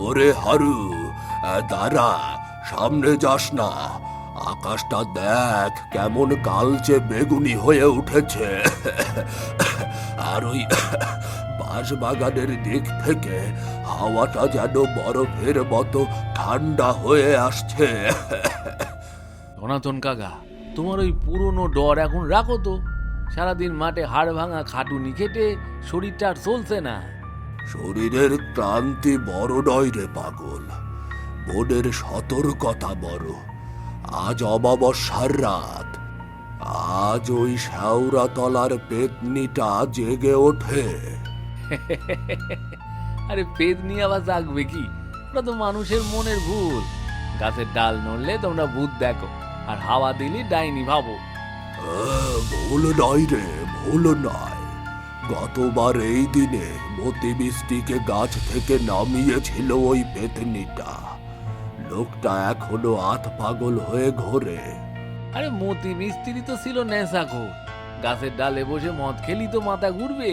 ওরে হারু, দাঁড়া, সামনে যাস না। আকাশটা দেখ কেমন কালচে বেগুনি হয়ে উঠেছে। আর ওই বাঁশবাগানের দিক থেকে হাওয়াটা যেন বরফের মতো ঠান্ডা হয়ে আসছে। সনাতন কাকা, তোমার ওই পুরনো ডর এখন রাখো তো। সারাদিন মাঠে হাড় ভাঙা খাটুনি খেটে শরীরটা আর চলছে না। শরীরের ক্লান্তি বড় নয় রে পাগল, মনের সতর্কতা বড়। আজ অমাবস্যার রাত, আজ ওই শ্যাওরা তলার পেতনিটা জেগে ওঠে। আরে পেতনি আবার জাগবে কি? ওটা তো মানুষের মনের ভুল। গাছের ডাল নড়লে তোমরা ভূত দেখো, আর হাওয়া দিলে ডাইনি ভাবো। ভুল নয় রে, ভুল নয়। গতবার এই দিনে মতি মিষ্টিকে গাছ থেকে নামিয়েছিল ওই পেতনিটা। লোকটা এখনো আত পাগল হয়ে ঘোরে। আরে মতি মিস্ত্রি তো ছিল নেশাখোর। গাছের ডালে বসে মদ খেলি তো মাথা ঘুরবে।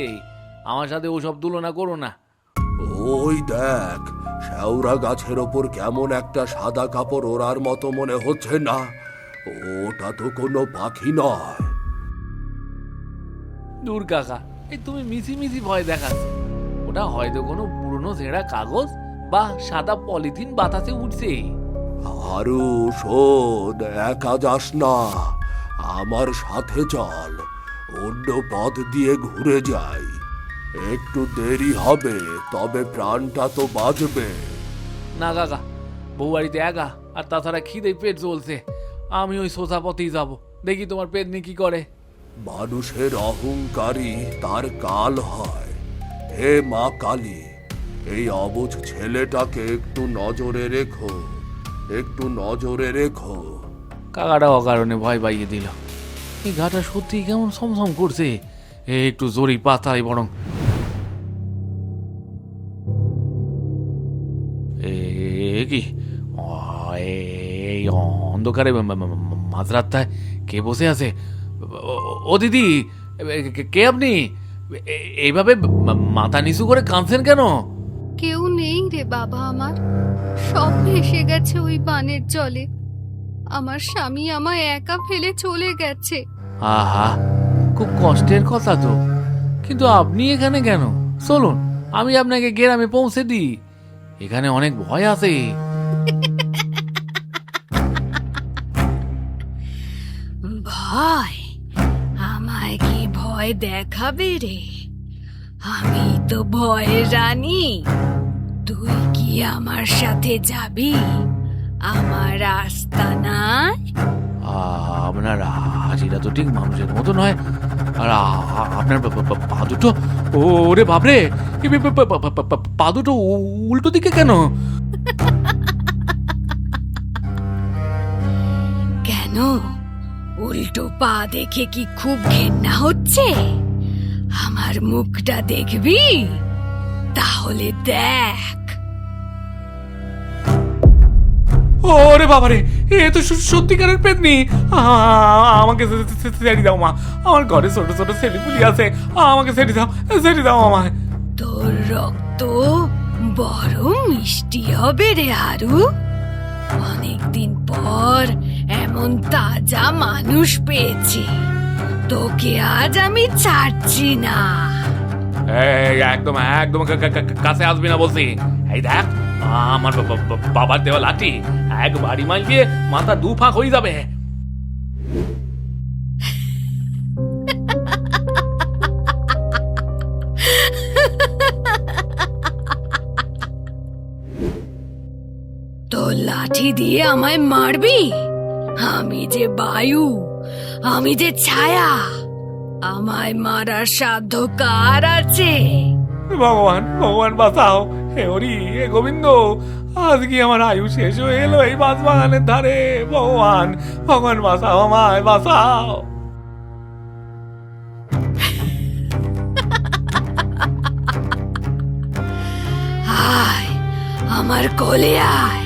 আমার সাথে ওসব তুলনা করো না। ওই দেখ, শ্যাওরা গাছের ওপর কেমন একটা সাদা কাপড় ওড়ার মতো মনে হচ্ছে না? ওটা তো কোনো পাখি নয়। দূর কাকা, এই তুমি মিছি মিছি ভয় দেখাচ্ছ। ওটা হয়তো কোনো পুরনো ছেঁড়া কাগজ বা সাদা পলিথিন বাতাসে উঠছে। আরু শোন, একা যাস না, আমার সাথে চল। অন্য পথ দিয়ে ঘুরে যাই। একটু দেরি হবে, তবে প্রাণটা তো বাঁচবে। না কাকা, বউ বাড়িতে একা, আর তাছাড়া খিদে পেট চলছে। আমি ওই সোজা পথেই যাবো, দেখি তোমার পেতনি কি করে। মানুষের অহংকারী তার কাল হয়। হে মা কালী, এই অবুঝ ছেলেটাকে একটু নজরে রেখো, একটু নজরে রেখো। কাকাটা অকারণে ভয় পাইয়ে দিল। এই ঘাটা সত্যি কেমন সমসম করছে। একটু জোরেই পাতাই বরং। কি এই অন্ধকারে মাঝরাতটায় কে বসে আছে? ও দিদি, কে আপনি? এইভাবে মাথা নিচু করে কাঁদছেন কেন? কেউ নেই রে বাবা আমার, সব ভেসে গেছে ওই বানের জলে। আমার স্বামী আমায় একা ফেলে চলে গেছে। আহা, খুব কষ্টের কথা তো। কিন্তু আপনি এখানে কেন? চলুন, আমি আপনাকে গ্রামে পৌঁছে দিই। এখানে অনেক ভয় আছে। ভয়? আমায় কি ভয় দেখাবে রে? আমি তো ভয়ের রানী। তুই কি আমার সাথে যাবি আমার আস্তানায়? আপনার হাজিরা তো ঠিক মানুষের মতো নয়। আর আপনার পা দুটো, ওরে বাপরে, পা দুটো উল্টো দিকে কেন? কেন উল্টো পা দেখে কি খুব ঘেন্না হচ্ছে? আমার মুখটা দেখবি? তাহলে দেখ। ওরে বাবারে, এ তো সত্যিকারের পেতনি। আমাকে ছেড়ে দাও মা, আমার ঘরে ছোট ছোট ছেলেপুলি আছে। আমাকে ছেড়ে দাও, ছেড়ে দাও আমায়। তোর রক্ত বড় মিষ্টি হবে রে হারু। অনেকদিন পর এমন তাজা মানুষ পেয়েছি। তোকে আজ আমি ছাড়ছি না। একদম একদম কাছে আসবি না বলছি। এই দেখ, আমার বাবার দেওয়া লাঠি, এক বাড়ি মাইল দিয়ে মাথা দু ফাঁক হয়ে যাবে। তোর লাঠি দিয়ে আমায় মারবি? আমি যে বায়ু, আমি যে ছায়া, আমায় মারার সাধ্য কার আছে? ভগবান, ভগবান বাঁচাও। হে হরি, হে গোবিন্দ, আজকে আমার আয়ু শেষ হয়ে এলো এই বাঁশ বাগানের ধারে। ভগবান, ভগবান বাঁচাও, আমায় বাঁচাও। আয় আমার কোলে আয়।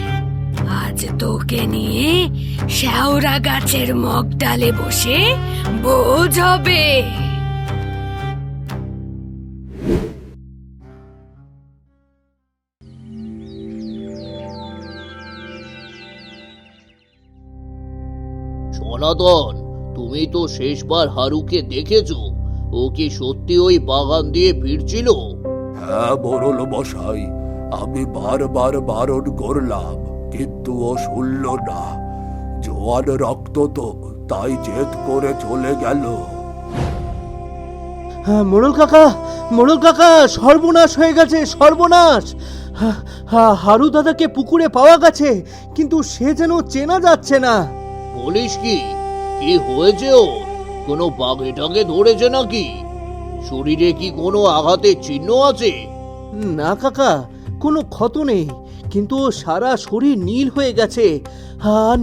আজ তোকে নিয়ে শ্যাওরা গাছের মগডালে বসে ভোজ হবে। সনাতন, তুমি তো শেষবার হারুকে দেখেছো? ও কি সত্যি ওই বাগান দিয়ে ফিরছিল? হ্যাঁ মোড়ল মশাই, আমি বারবার বারণ করলাম, কিন্তু ও শুনল না। জোয়ান রক্ত তো, তাই জেদ করে চলে গেল। হ্যাঁ, মোড়ল কাকা, সর্বনাশ হয়ে গেছে, সর্বনাশ। হারু দাদাকে পুকুরে পাওয়া গেছে, কিন্তু সে যেন চেনা যাচ্ছে না। বলিস কি? কি হয়েছে ওর? কোনো বাঘে টাঘে ধরেছে নাকি? শরীরে কি কোনো আঘাতের চিহ্ন আছে? না কাকা, কোনো ক্ষত নেই, কিন্তু ওর সারা শরীর নীল হয়ে গেছে।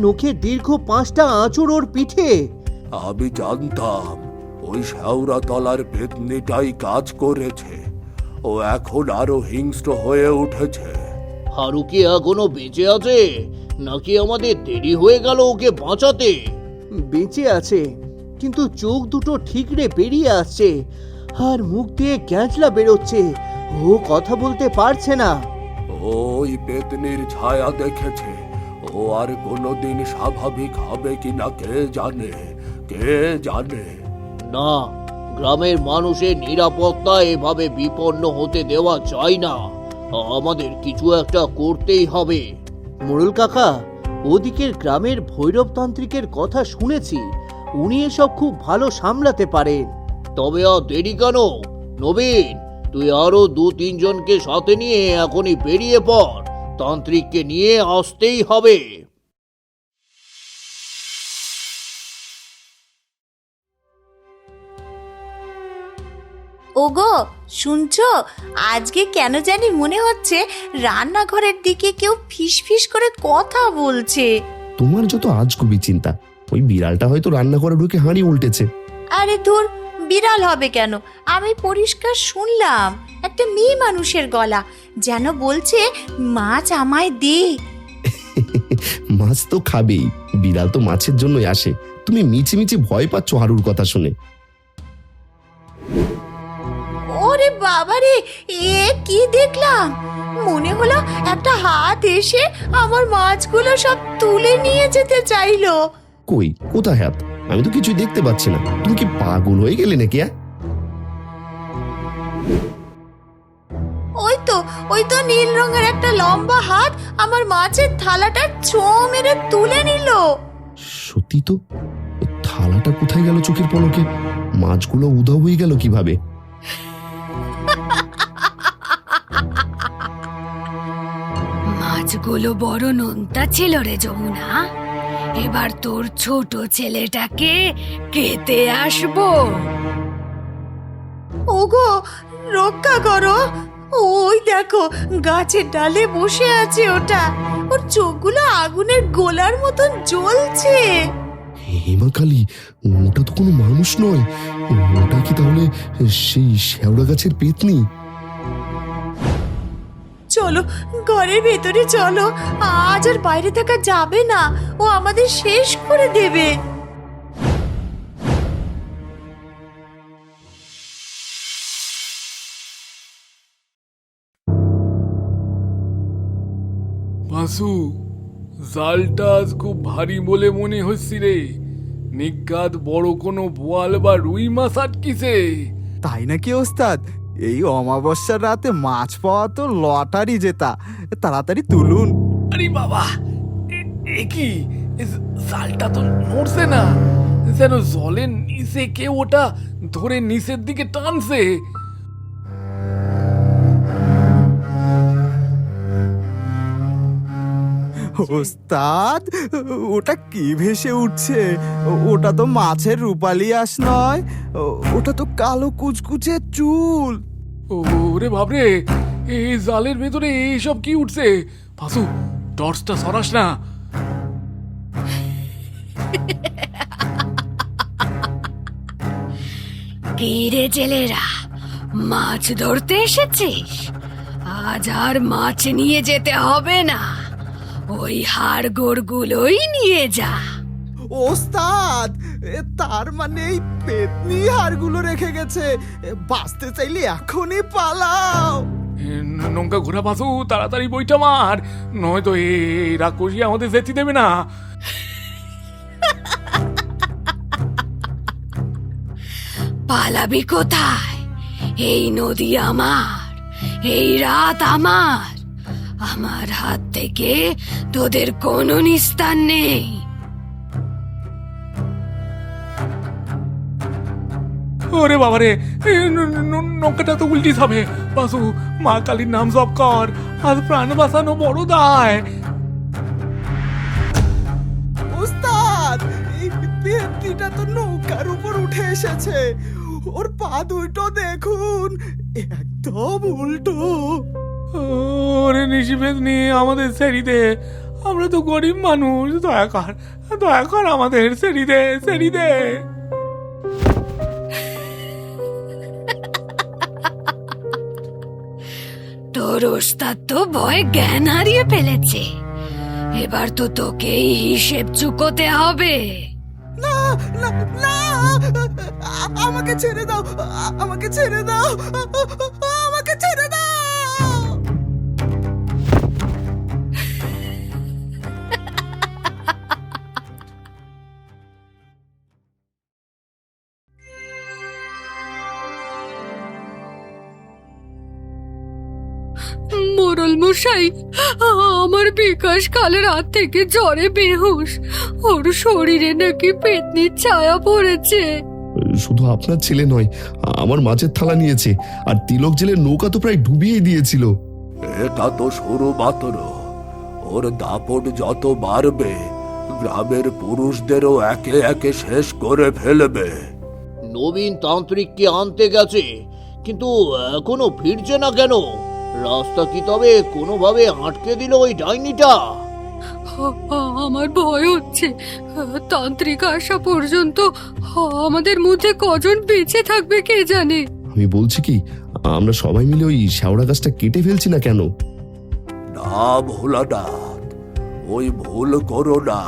নখে দীর্ঘ 5টা আঁচড় ওর পিঠে। আমি জানতাম ওই শেওড়া তলার পেতনিটাই কাজ করেছে। ও এখন আরো হিংস্র হয়ে উঠেছে। হারু কি এখনো বেঁচে আছে, নাকি আমাদের দেরি হয়ে গেল ওকে বাঁচাতে? বেঁচে আছে, কিন্তু চোখ দুটো ঠিকরে বেরিয়ে আসছে, আর মুখ দিয়ে গ্যাঁজলা বেরোচ্ছে। ও কথা বলতে পারছে না। ওই পেতনির ছায়া দেখেছে। ও আর কোনোদিন স্বাভাবিক হবে কিনা কে জানে, কে জানে। না, গ্রামের মানুষের নিরাপত্তা এভাবে বিপন্ন হতে দেওয়া যায় না। আমাদের কিছু একটা করতেই হবে। মোড়ল কাকা, ওদিকের গ্রামের ভৈরবতান্ত্রিকের কথা শুনেছি, উনি এসব খুব ভালো সামলাতে পারেন। তবে আর দেরি কেন? নবীন, তুই আরো 2-3 জনকে সাথে নিয়ে এখনই বেরিয়ে পড়। তান্ত্রিককে নিয়ে আসতেই হবে। ওগো, শুনছো? আজকে কেন জানি মনে হচ্ছে রান্নাঘরের দিকে কেউ ফিসফিস করে কথা বলছে। তোমার যত আজগুবি চিন্তা, ওই বিড়ালটা হয়তো রান্না করে ঢুকে হাঁড়ি উল্টেছে। আরে ধুর, বিড়াল হবে কেন? আমি পরিষ্কার শুনলাম একটা মেয়ে মানুষের গলা, যেন বলছে মাছ আমায় দে। মাছ তো খাবেই, বিড়াল তো মাছের জন্যই আসে। তুমি মিছিমিছি ভয় পাচ্ছ হারুর কথা শুনে। ওরে বাবারে, এ কি দেখলাম! মনে হলো একটা হাত এসে আমার মাছগুলো সব তুলে নিয়ে যেতে চাইলো। কই, কোথায় হাত? আমি তো কিছুই দেখতে পাচ্ছি না। তুমি কি পাগল হয়ে গেলে নাকি? ওই তো নীল রঙের একটা লম্বা হাত আমার মাছের থালাটা ছো মেরে তুলে নিল। সত্যি তো, ওই থালাটা কোথায় গেল চোখের পলকে? মাছগুলো উধাও হয়ে গেল কিভাবে? মাছগুলো বড় নোনতা ছিল রে যমুনা। এবার তোর ছোট ছেলেটাকে কেটে আসবো। ওগো, রক্ষা করো! ওই দেখো, গাছের ডালে বসে আছে ওটা। ওর চোখগুলো আগুনের গোলার মতন জ্বলছে। হেমা কালী, ওটা তো কোনো মানুষ নয়। ওটা কি তাহলে সেই শেওড়া গাছের পেতনি? চলো, ঘরের ভেতরে চলো। আজ আর বাইরে থাকা যাবে না, ও আমাদের শেষ করে দেবে। বাসু, জালটা আজ খুব ভারী বলে মনে হচ্ছে রে। নিজ্ঞাত বড় কোনো বোয়াল বা রুই মাছ আটকিছে। তাই নাকি ওস্তাদ? এই অমাবস্যার রাতে মাছ পাওয়া তো লটারি জেতা। তাড়াতাড়ি তুলুন। আরে বাবা, এ কি? জালটা তো নড়ছে না, যেন জলের নিচে কেউ ওটা ধরে নিচের দিকে টানছে। ওস্তাদ, ওটা কি ভেসে উঠছে? ওটা তো মাছের রূপালি আঁশ নয়, ওটা তো কালো কুচকুচে চুল। ওরে বাপরে, এই জালের ভেতরে এইসব কি উঠছে? ফাসু, টর্চটা সরাস না। কি রে জেলেরা, মাছ ধরতে এসেছিস? আজ আর মাছ নিয়ে যেতে হবে না, ওই হাড়গোড় গুলোই নিয়ে যা। ওস্তাদ, তার মানে এই পেতনি হাড়গুলো রেখে গেছে। বাঁচতে চাইলে এখনই পালাও। নৌকা ঘোরা পাশু, তাড়াতাড়ি বইটা মার, নয়তো এই রাক্ষসী আমাদের যেতে দেবে না। পালাবি কোথায়? এই নদী আমার, এই রাত আমার। আমার হাত থেকে তোদের কোনো নিস্তার নেই। ওরে বাবারে, নৌকাটা তো উল্টি যাবে। বাসু, মা কালীর নাম জপ কর, আর প্রাণ বাঁচানো বড় দায়। ওস্তাদ, এই পেতনিটা তো নৌকার উপর উঠে এসেছে। ওর পা দুটো দেখুন, একদম উল্টো। ওরে নিশিভেদ নিয়ে আমাদের ছেড়ি দে, আমরা তো গরিব মানুষ। দয়া কর আমাদের, ছেড়ি দে। তোর ওস্তাদ তো ভয় জ্ঞান হারিয়ে ফেলেছে। এবার তো তোকেই হিসেব চুকোতে হবে। না না না, আমাকে ছেড়ে দাও, আমাকে ছেড়ে দাও, আমাকে ছেড়ে দাও। মোড়ল মশাই, আমার বিকাশ কাল রাত থেকে জ্বরে বেহুশ। ওর শরীরে নাকি পেতনির ছায়া পড়েছে। শুধু আপনার ছেলে নয়, আমার মাছের থালা নিয়েছে, আর তিলক জেলের নৌকা তো প্রায় ডুবিয়ে দিয়েছিল। এটা তো শুরু মাত্র। ওর দাপট যত বাড়বে, গ্রামের পুরুষদেরও একে একে শেষ করে ফেলবে। নবীন তান্ত্রিককে আনতে গেছে, কিন্তু এখনো ফিরছে না কেন? রাস্তা কি তবে কোনোভাবে আটকে দিল ওই ডাইনিটা? আমার ভয় হচ্ছে, তান্ত্রিক আসা পর্যন্ত আমাদের মধ্যে কজন বেঁচে থাকবে কে জানে। আমি বলছি কি, আমরা সবাই মিলে ওই শেওড়া গাছটা কেটে ফেলছি না কেন? না ভোলানাথ, ওই ভুল করো না।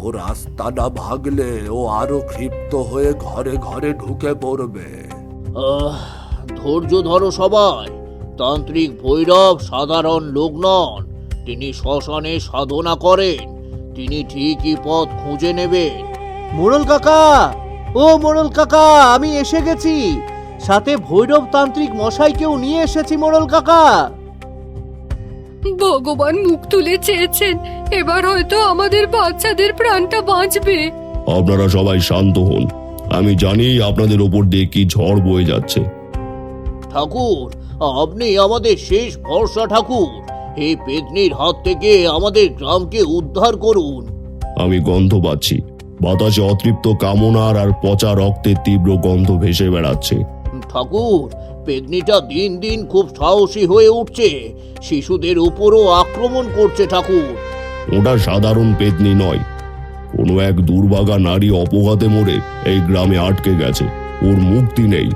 ও রাস্তা না ভাগলে ও আরো ক্ষিপ্ত হয়ে ঘরে ঘরে ঢুকে পড়বে। ধৈর্য ধরো সবাই। তান্ত্রিক ভৈরব সাধারণ লোক নন, তিনি শ্মশানে সাধনা করেন। তিনি ঠিকই পথ খুঁজে নেবেন। মোড়ল কাকা, ও মোড়ল কাকা, আমি এসে গেছি। সাথে ভৈরব তান্ত্রিক মশাইকেও নিয়ে এসেছি মোড়ল কাকা। ভগবান মুখ তুলে চেয়েছেন, এবার হয়তো আমাদের বাচ্চাদের প্রাণটা বাঁচবে। আপনারা সবাই শান্ত হন, আমি জানি আপনাদের ওপর দিয়ে কি ঝড় বয়ে যাচ্ছে। ঠাকুর, আপনি আমাদের শেষ ভরসা ঠাকুর। এই পেতনির হাত থেকে আমাদের গ্রামকে উদ্ধার করুন। আমি গন্ধ পাচ্ছি, বাতাসে অতৃপ্ত কামনার আর পচা রক্তের তীব্র গন্ধ ভেসে বেড়াচ্ছে। ঠাকুর, পেতনিটা দিন দিন খুব সাহসী হয়ে উঠছে, শিশুদের উপরও আক্রমণ করছে ঠাকুর। ওটা সাধারণ পেতনি নয়, কোনো এক দুর্ভাগা নারী অপঘাতে মরে এই গ্রামে আটকে গেছে। ওর মুক্তি নেই।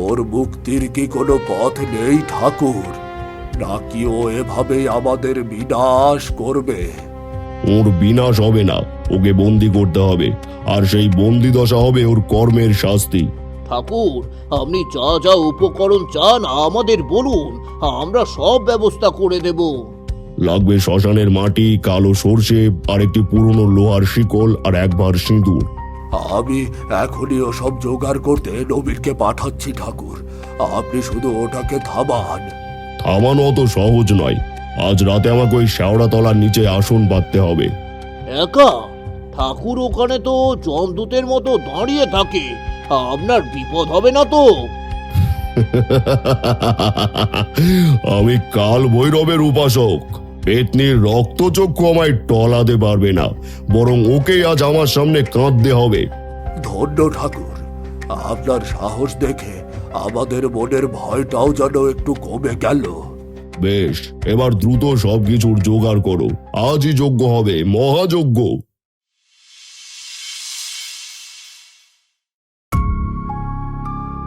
ওর মুক্তির কি কোনো পথ নেই ঠাকুর? নাকি ও এভাবেই আমাদের বিনাশ করবে? ওর বিনাশ হবে না, ওকে বন্দি করতে হবে, আর সেই বন্দি দশা হবে ওর কর্মের শাস্তি। ঠাকুর, আপনি যা যা উপকরণ চান আমাদের বলুন, আমরা সব ব্যবস্থা করে দেব। লাগবে শ্মশানের মাটি, কালো সর্ষে, আর একটি পুরনো লোহার শিকল, আর একবার সিঁদুর। আমি এখনই ওসব জোগাড় করতে নবীনকে পাঠাচ্ছি ঠাকুর। আপনি শুধু ওটাকে থামান। থামানো অত সহজ নয়। আজ রাতে আমাকে ওই শেওড়া তলার নিচে আসন পাততে হবে। একা? ঠাকুর ওখানে তো জমদূতের মতো দাঁড়িয়ে থাকে, আপনার বিপদ হবে না তো? আমি কাল ভৈরবের উপাসক। পেতনির রক্তচক্ষু আমায় টলাতে পারবে না, বরং ওকে আজ আমার সামনে কাঁদতে হবে। ধন্য ঠাকুর, আপনার সাহস দেখে আমাদের মনের ভয়টাও যেন একটু কমে গেল। বেশ, এবার দ্রুত সবকিছুর জোগাড় করো, আজই যজ্ঞ হবে, মহাযজ্ঞ।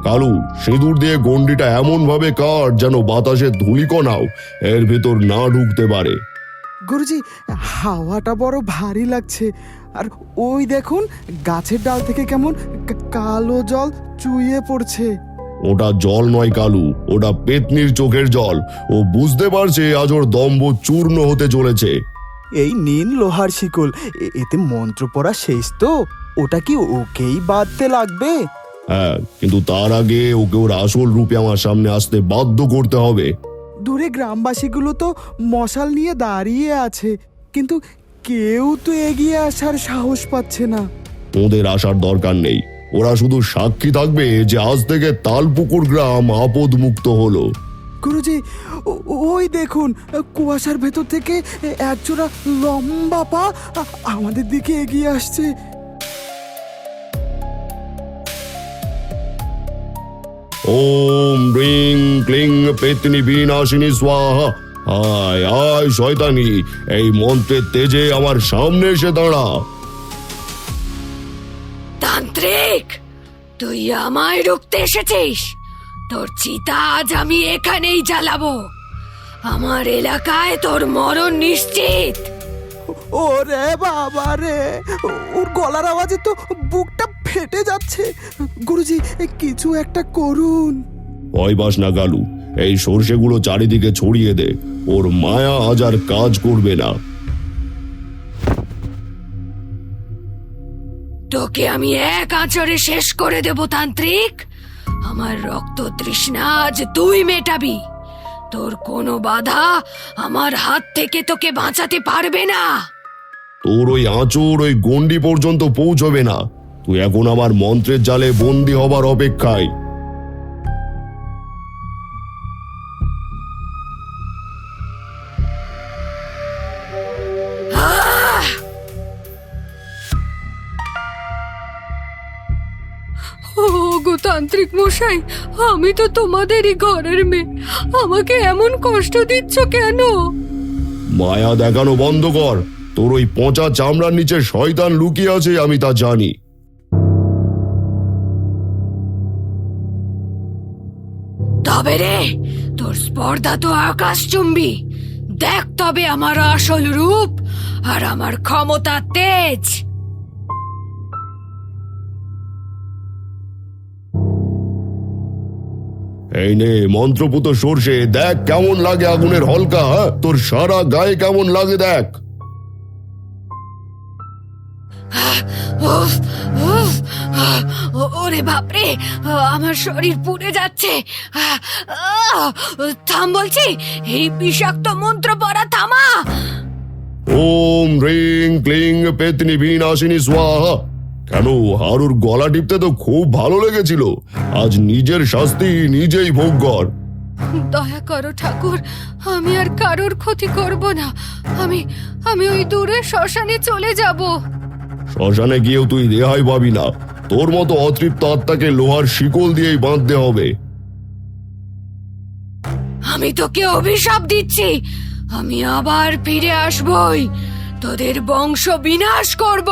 কালু, সিঁদুর দিয়ে গন্ডিটা এমন ভাবে কাট যেন বাতাসের ধূলিকণাও এর ভেতর না ঢুকতে পারে। গুরুজি, হাওয়াটা বড় ভারী লাগছে। আর ওই দেখুন, গাছের ডাল থেকে কেমন কালো জল চুইয়ে পড়ছে। ওটা জল নয় কালু, ওটা পেতনির চোখের জল। ও বুঝতে পারছে আজ ওর দম্ভ চূর্ণ হতে চলেছে। এই নীল লোহার শিকল, এতে মন্ত্র পড়া শেষ তো? ওটা কি ওকেই বাঁধতে লাগবে? হ্যাঁ, কিন্তু তার আগে ওকে ওর আসল রূপে আমার সামনে আসতে বাধ্য করতে হবে। দূরে গ্রামবাসীগুলো তো মশাল নিয়ে দাঁড়িয়ে আছে, কিন্তু কেউ তো এগিয়ে আসার সাহস পাচ্ছে না। ওদের আসার দরকার নেই, ওরা শুধু সাক্ষী থাকবে যে আজ থেকে তালপুকুর গ্রাম আপদ মুক্ত হলো। গুরুজি, ওই দেখুন, কুয়াশার ভেতর থেকে একজোড়া লম্বা পা আমাদের দিকে এগিয়ে আসছে। ওম রিং ক্লিং পেতনি বিনাশিনী স্বাহা। আয় আয় শয়তানি, এই মন্ত্রের তেজে আমার সামনে এসে দাঁড়া। তান্ত্রিক, তুই আমায় রুখতে এসেছিস? তোর চিতা আজ আমি এখানেই জ্বালাবো। আমার এলাকায় তোর মরণ নিশ্চিত। ওরে বাবা রে, ওর গলার আওয়াজে তো বুকটা ফেটে যাচ্ছে। গুরুজি, কিছু একটা করুন। ভয় পাস না গালু, এই সর্ষেগুলো চারিদিকে ছড়িয়ে দে, ওর মায়া আজ আর কাজ করবে না। তোকে আমি এক আঁচড়ে শেষ করে দেব তান্ত্রিক। আমার রক্ত তৃষ্ণা আজ তুই মেটাবি। তোর কোনো বাধা আমার হাত থেকে তোকে বাঁচাতে পারবে না। তোর ওই আঁচড় ওই গন্ডি পর্যন্ত পৌঁছবে না। তুই এখন আমার মন্ত্রের জালে বন্দি হবার অপেক্ষায়। ওগো তান্ত্রিক মশাই, আমি তো তোমাদেরই ঘরের মেয়ে, আমাকে এমন কষ্ট দিচ্ছ কেন? মায়া দেখানো বন্ধ কর। তোর ওই পচা চামড়ার নিচে শয়তান লুকিয়ে আছে, আমি তা জানি। তবে রে, তোর স্পর্ধা তো আকাশচুম্বী। দেখ তবে আমার আসল রূপ আর আমার ক্ষমতা তেজ। এই নে মন্ত্রপুত সর্ষে, দেখ কেমন লাগে আগুনের হলকা। হ্যাঁ? তোর সারা গায়ে কেমন লাগে দেখ। উফ, উফ, ওরে বাপরে, আমার শরীর পুড়ে যাচ্ছে। থাম বলছি, এই বিষাক্ত মন্ত্র পড়া থামা। ওম রিং ক্লিং পেতনি বিনাশিনী স্বাহা। কেন, হারুর গলা টিপতে তো খুব ভালো লেগেছিল। আজ নিজের শাস্তি নিজেই ভোগ কর। দয়া করো ঠাকুর, আমি আর কারোর ক্ষতি করব না। আমি ওই দূরে শ্মশানে চলে যাব। শ্মশানে গিয়েও তুই রেহাই পাবি না। তোর মতো অতৃপ্ত আত্মাকে লোহার শিকল দিয়েই বাঁধতে হবে। আমি তোকে অভিশাপ দিচ্ছি, আমি আবার ফিরে আসবই, তোদের বংশ বিনাশ করব।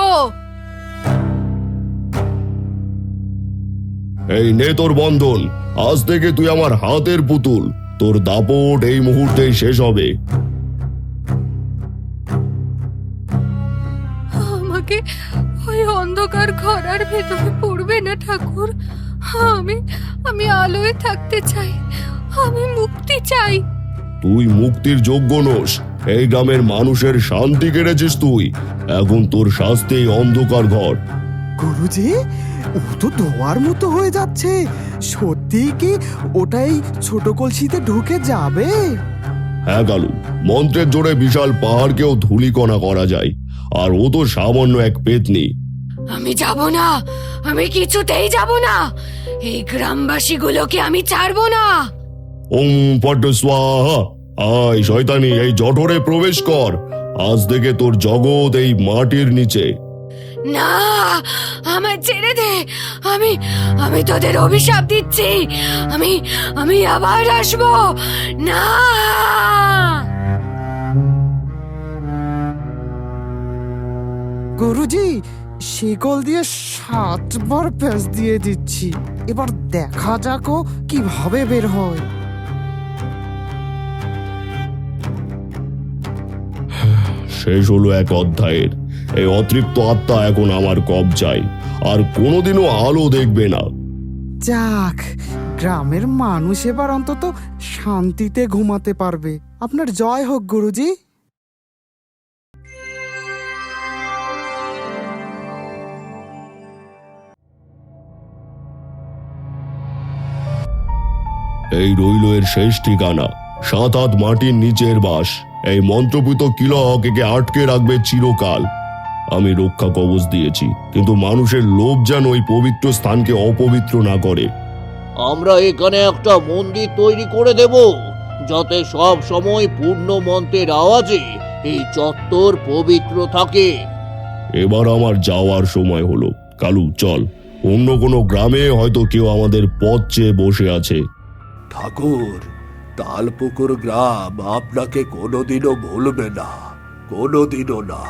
এই নে তোর বন্ধন, আজ থেকে তুই আমার হাতের পুতুল। তোর দাপট এই মুহূর্তেই শেষ হবে। আমাকে ওই অন্ধকার ঘরের ভেতরে পড়বে না ঠাকুর। আমি আলোয় থাকতে চাই, আমি মুক্তি চাই। তুই মুক্তির যোগ্য নোস। এই গ্রামের মানুষের শান্তি কেড়েছিস তুই। এখন তোর শাস্তি এই অন্ধকার ঘর। গুরুজি, ও তো ধোয়ার মতো হয়ে যাচ্ছে। সত্যি কি ওটাই ছোট কলসিতে ঢুকে যাবে? হ্যাঁ গালু, মন্ত্রের জোরে বিশাল পাহাড়কেও ধূলিকণা করা যায়। আর ও তো সামান্য এক পেতনি। আমি যাব না, আমি কিছুতেই যাব না। এই গ্রামবাসীগুলোকে আমি ছাড়বো না। ওম পট স্বাহা। আয় শয়তানি, এই জঠরে প্রবেশ কর। আজ থেকে তোর জগৎ এই মাটির নিচে। না, আমায় ছেড়ে দে। আমি তোদের অভিশাপ দিচ্ছি। আমি আবার আসবো না। গুরুজি, শিকল দিয়ে 7 বার প্যাঁচ দিয়ে দিচ্ছি। এবার দেখা যাক ও কিভাবে বের হয়। শেষ হলো এক অধ্যায়ের। এই অতৃপ্ত আত্মা এখন আমার কবজায়, আর কোনোদিনও আলো দেখবে না। যাক, গ্রামের মানুষ এবার অন্তত শান্তিতে ঘুমাতে পারবে। আপনার জয় হোক গুরুজি। এই রইল এর শেষ ঠিকানা। 7 মাটির নিচের বাস। এই মন্ত্রপুত কিলক একে আটকে রাখবে চিরকাল। আমি রক্ষা কবচ দিয়েছি, কিন্তু মানুষের লোভ যেন ওই পবিত্র স্থানকে অপবিত্র না করে। আমরা এখানে একটা মন্দির তৈরি করে দেব, যাতে সব সময় পূর্ণ মন্ত্রের আওয়াজে এই চত্বর পবিত্র থাকে। এবার আমার যাওয়ার সময় হলো। কালু, চল। অন্য কোনো গ্রামে হয়তো কেউ আমাদের পথ চেয়ে বসে আছে। ঠাকুর, তালপুকুর গ্রাম আপনাকে কোনোদিনও ভুলবে না, কোনোদিনও না।